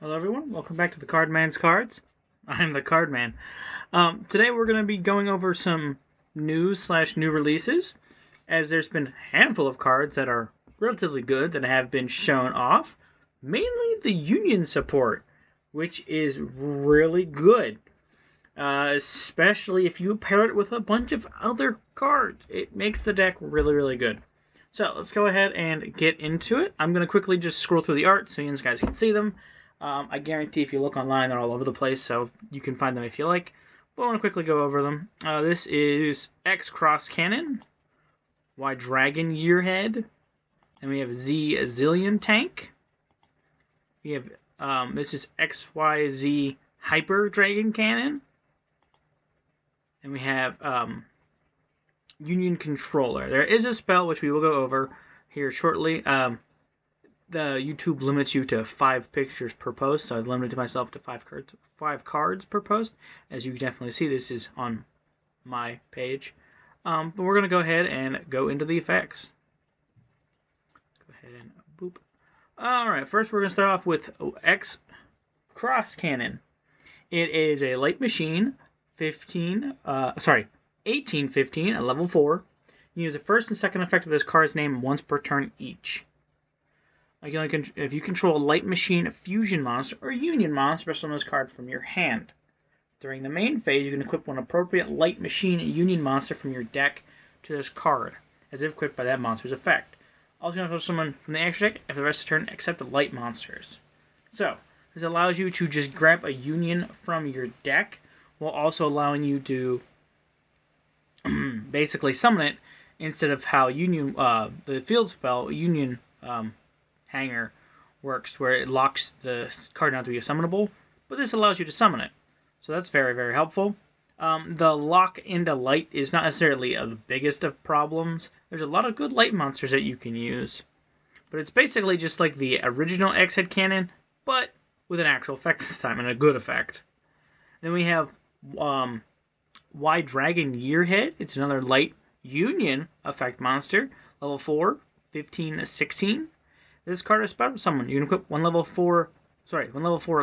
Hello everyone, welcome back to the Cardman's Cards. I'm the Cardman. Today we're going to be going over some news/new releases, as there's been a handful of cards that are relatively good that have been shown off. Mainly the Union Support, which is really good. Especially if you pair it with a bunch of other cards. It makes the deck really good. So let's go ahead and get into it. I'm going to quickly just scroll through the art so you guys can see them. I guarantee if you look online, they're all over the place, so you can find them if you like. But I want to quickly go over them. This is X Cross Cannon, Y Dragon Yearhead, and we have Z Zillion Tank. We have this is XYZ Hyper Dragon Cannon, and we have Union Controller. There is a spell which we will go over here shortly. The YouTube limits you to 5 pictures per post, so I've limited myself to 5 cards per post. As you can definitely see, this is on my page. But we're going to go ahead and go into the effects. Go ahead and boop. Alright, first we're going to start off with X Cross Cannon. It is a light machine, 1815 at level 4. You use the first and second effect of this card's name once per turn each. If you control a light machine, a fusion monster, or union monster, special summon this card from your hand. During the main phase, you can equip one appropriate light machine union monster from your deck to this card, as if equipped by that monster's effect. Also, you can special summon from the extra deck for the rest of the turn, except the light monsters. So, this allows you to just grab a union from your deck, while also allowing you to basically summon it, instead of how union, the field spell, union, hanger works, where it locks the card not to be summonable, but this allows you to summon it. So that's very helpful. The lock into light is not necessarily the biggest of problems. There's a lot of good light monsters that you can use, but it's basically just like the original X-Head Cannon, but with an actual effect this time, and a good effect. Then we have Y Dragon Yearhead. It's another light union effect monster, level 4, 15-16. This card is special summon. You can equip one level 4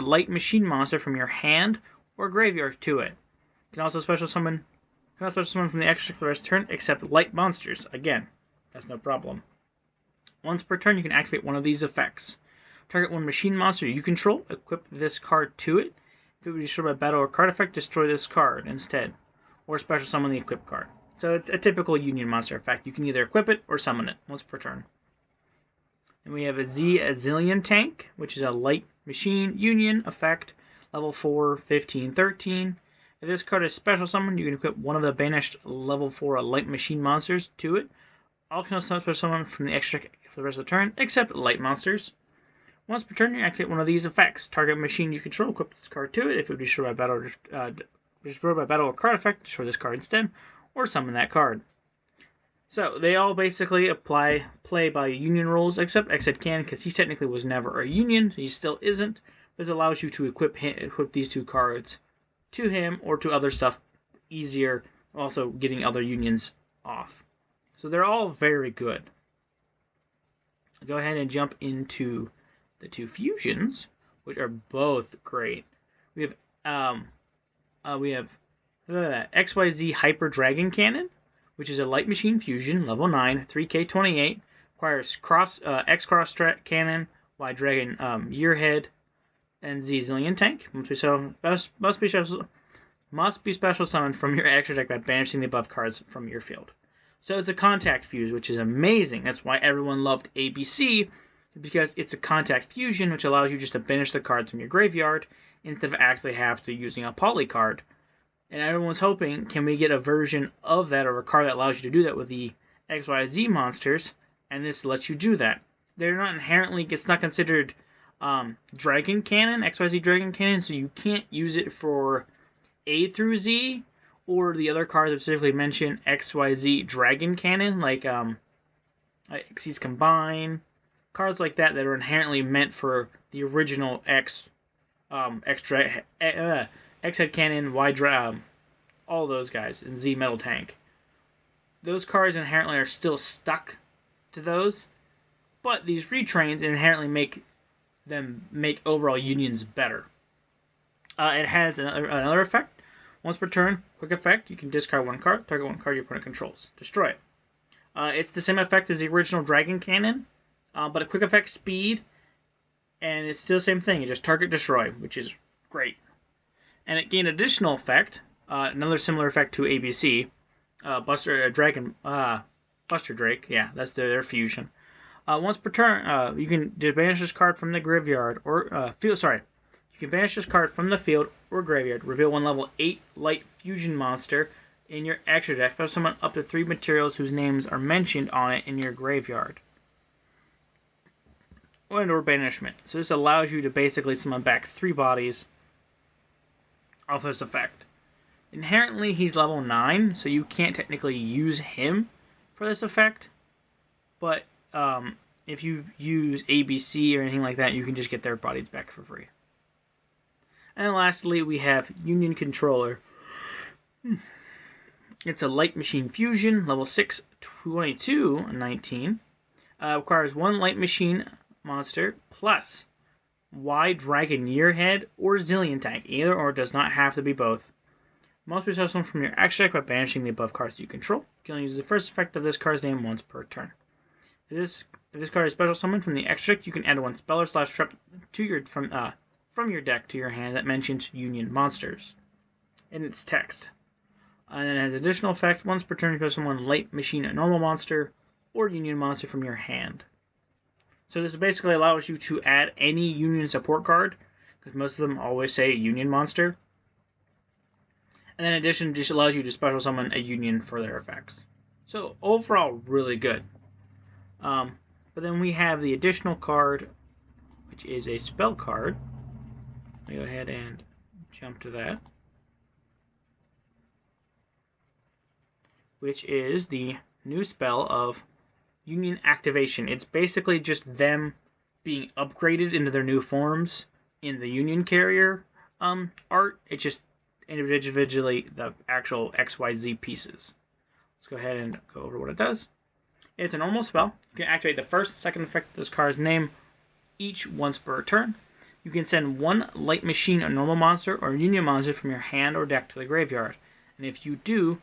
light machine monster from your hand or graveyard to it. You can also special summon from the extra for the rest of the turn, except light monsters. Again, that's no problem. Once per turn, you can activate one of these effects. Target one machine monster you control, equip this card to it. If it would be destroyed by battle or card effect, destroy this card instead. Or special summon the equip card. So it's a typical union monster effect. You can either equip it or summon it once per turn. And we have a Z Zillion Tank, which is a light machine union effect, level 4, 15-13. If this card is special summoned, you can equip one of the banished level 4 light machine monsters to it. All can also special summon from the extra for the rest of the turn, except light monsters. Once per turn, you activate one of these effects. Target machine you control, equip this card to it. If it would be destroyed by battle or card effect, destroy this card instead, or summon that card. So, they all basically play by union rules, except X-Head Cannon, because he technically was never a union, so he still isn't. This allows you to equip these 2 cards to him, or to other stuff easier, also getting other unions off. So they're all very good. I'll go ahead and jump into the 2 fusions, which are both great. We have XYZ Hyper Dragon Cannon, which is a light machine fusion, level 9, 3k28, requires X Cross Cannon, Y Dragon Yearhead, and Z Zillion Tank. Must be special summoned from your extra deck by banishing the above cards from your field. So it's a contact fuse, which is amazing. That's why everyone loved ABC, because it's a contact fusion, which allows you just to banish the cards from your graveyard instead of actually have to using a poly card. And everyone's hoping, can we get a version of that, or a card that allows you to do that with the XYZ monsters, and this lets you do that. They're not inherently, it's not considered Dragon Cannon, XYZ Dragon Cannon, so you can't use it for A through Z, or the other cards that specifically mention XYZ Dragon Cannon, like Xyz Combine, cards like that that are inherently meant for the original X-Head Cannon, all those guys, and Z Metal Tank. Those cards inherently are still stuck to those, but these retrains inherently make them make overall Unions better. It has another effect. Once per turn, quick effect, you can discard one card, target one card your opponent controls. Destroy it. It's the same effect as the original Dragon Cannon, but a quick effect speed, and it's still the same thing. You just target destroy, which is great. And it gained additional effect, another similar effect to ABC, Buster Drake. Yeah, that's their fusion. Once per turn, you can banish this card from the graveyard or field. Sorry, you can banish this card from the field or graveyard. Reveal one level 8 light fusion monster in your extra deck. Special summon up to 3 materials whose names are mentioned on it in your graveyard. Or banishment. So this allows you to basically summon back 3 bodies off this effect. Inherently, he's level 9, so you can't technically use him for this effect. But if you use ABC or anything like that, you can just get their bodies back for free. And lastly, we have Union Controller. It's a Light Machine Fusion, level 6, 22, 19. Requires 1 Light Machine monster plus Y Dragon Yearhead or Zillion Tank. Either or, does not have to be both. Must be summoned from your extra deck by banishing the above cards you control. You can only use the first effect of this card's name once per turn. If this card is special summoned from the extra deck, you can add 1 spell or / trap to your from your deck to your hand that mentions Union monsters in its text. And then it has additional effect. Once per turn, you can summon Light Machine a normal monster or Union monster from your hand. So this basically allows you to add any Union support card, because most of them always say Union monster. And then in addition, just allows you to special summon a Union for their effects. So overall, really good. But then we have the additional card, which is a spell card. Let me go ahead and jump to that. Which is the new spell of Union Activation. It's basically just them being upgraded into their new forms in the Union Carrier art. It's just individually the actual XYZ pieces. Let's go ahead and go over what it does. It's a normal spell. You can activate the first and second effect of this card's name each once per turn. You can send 1 Light Machine, a normal monster, or a Union monster from your hand or deck to the graveyard. And if you do,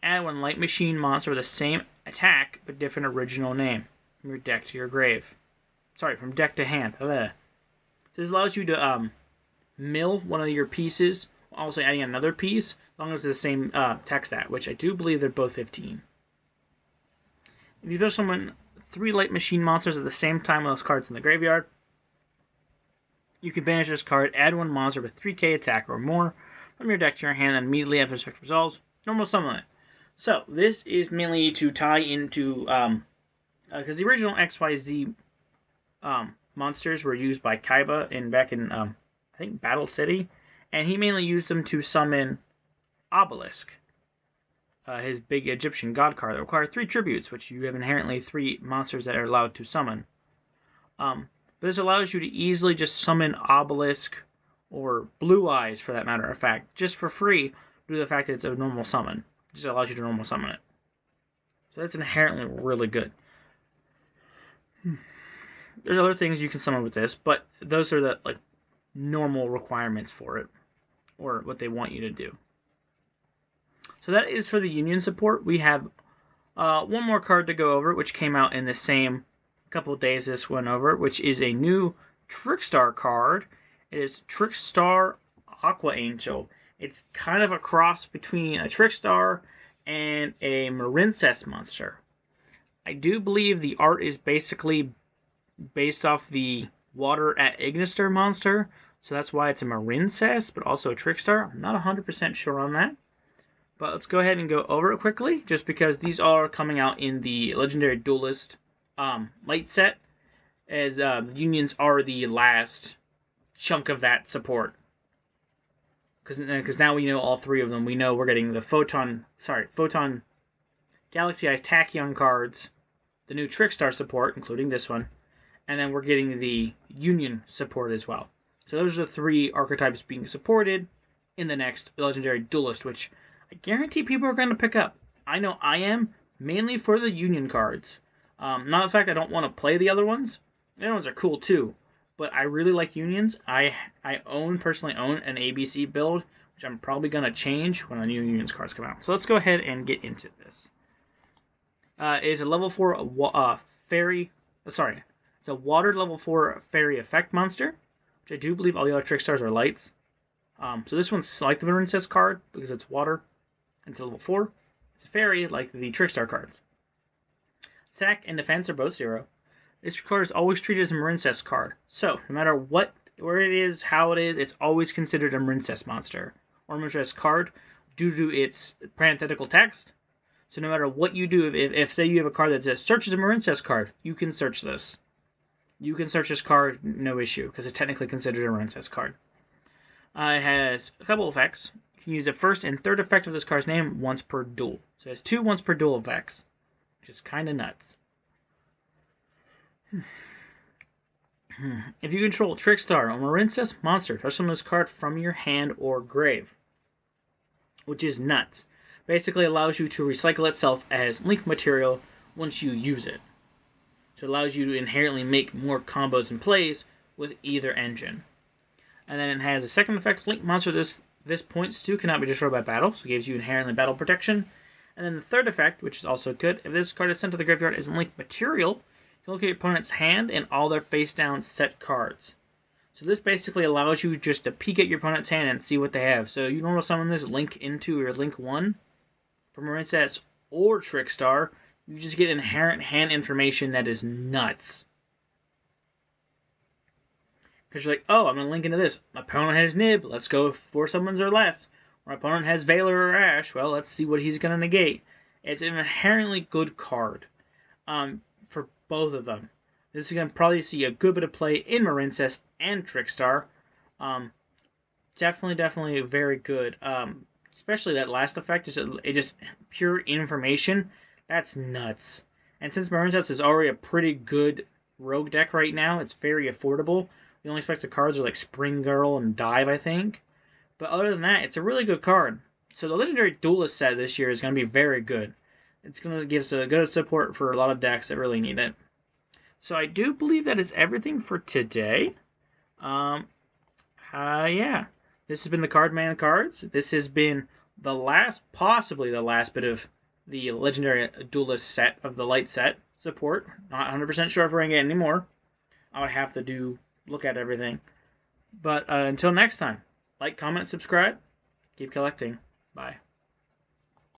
add 1 Light Machine monster with the same attack but different original name from your deck to your grave. Sorry, from deck to hand. This allows you to mill one of your pieces, also adding another piece, as long as it's the same tech stat, which I do believe they're both 15. If you build summon 3 Light Machine monsters at the same time with those cards in the graveyard, you can banish this card, add 1 monster with 3k attack or more from your deck to your hand, and immediately after this effect resolves, normal summon it. So this is mainly to tie into, because the original XYZ monsters were used by Kaiba back in I think Battle City, and he mainly used them to summon Obelisk, his big Egyptian god card that requires 3 tributes, which you have inherently 3 monsters that are allowed to summon. But this allows you to easily just summon Obelisk or Blue Eyes, for that matter of fact, just for free due to the fact that it's a normal summon. It just allows you to normal summon it. So that's inherently really good. There's other things you can summon with this, but those are the normal requirements for it, or what they want you to do. So that is for the Union support. We have one more card to go over, which came out in the same couple of days this went over, which is a new Trickstar card. It is Trickstar Aqua Angel. It's kind of a cross between a Trickstar and a Marincess monster. I do believe the art is basically based off the Water at Ignister monster, so that's why it's a Marincess, but also a Trickstar. I'm not 100% sure on that. But let's go ahead and go over it quickly, just because these are coming out in the Legendary Duelist light set, as the Unions are the last chunk of that support. Because now we know all 3 of them. We know we're getting the Photon Galaxy Eyes Tachyon cards, the new Trickstar support, including this one, and then we're getting the Union support as well. So those are the 3 archetypes being supported in the next Legendary Duelist, which I guarantee people are going to pick up. I know I am, mainly for the Union cards. Not the fact I don't want to play the other ones. The other ones are cool too, but I really like Unions. I personally own an ABC build, which I'm probably going to change when the new Unions cards come out. So let's go ahead and get into this. It is a level 4 fairy. Sorry, it's a water level 4 fairy effect monster, which I do believe all the other trick stars are lights. So this one's like the Marincess card because it's water. It's a level 4. It's a fairy like the Trickstar cards. Attack and defense are both 0. This card is always treated as a Marincess card. So, no matter where it is, how it is, it's always considered a Marincess monster or Marincess card due to its parenthetical text. So no matter what you do, if say you have a card that says search as a Marincess card, you can search this. You can search this card, no issue, because it's technically considered a Marincess card. It has a couple effects. You can use the first and third effect of this card's name once per duel. So it has 2 once per duel effects, which is kind of nuts. If you control Trickstar or Marincess monster, touch summon this card from your hand or grave, which is nuts. Basically allows you to recycle itself as link material once you use it. So it allows you to inherently make more combos and plays with either engine. And then it has a second effect, link monster this points to cannot be destroyed by battle, so it gives you inherently battle protection. And then the third effect, which is also good, if this card is sent to the graveyard as link material, you can look at your opponent's hand and all their face-down set cards. So this basically allows you just to peek at your opponent's hand and see what they have. So you normal summon this link into your link 1 from Marincess or Trickstar, you just get inherent hand information that is nuts. Because you're like, oh, I'm going to link into this. My opponent has Nib, let's go 4 summons or less. My opponent has Valor or Ash, well, let's see what he's going to negate. It's an inherently good card for both of them. This is going to probably see a good bit of play in Marincess and Trickstar. Definitely very good. Especially that last effect, it just pure information. That's nuts. And since Marincess is already a pretty good rogue deck right now, it's very affordable. The only expected cards are like Spring Girl and Dive, I think. But other than that, it's a really good card. So the Legendary Duelist set this year is going to be very good. It's going to give us a good support for a lot of decks that really need it. So I do believe that is everything for today. Yeah. This has been the Cardman cards. This has been possibly the last bit of the Legendary Duelist set of the light set support. Not 100% sure if we're going to get any more. I would have to look at everything. But until next time, like, comment, subscribe. Keep collecting. Bye.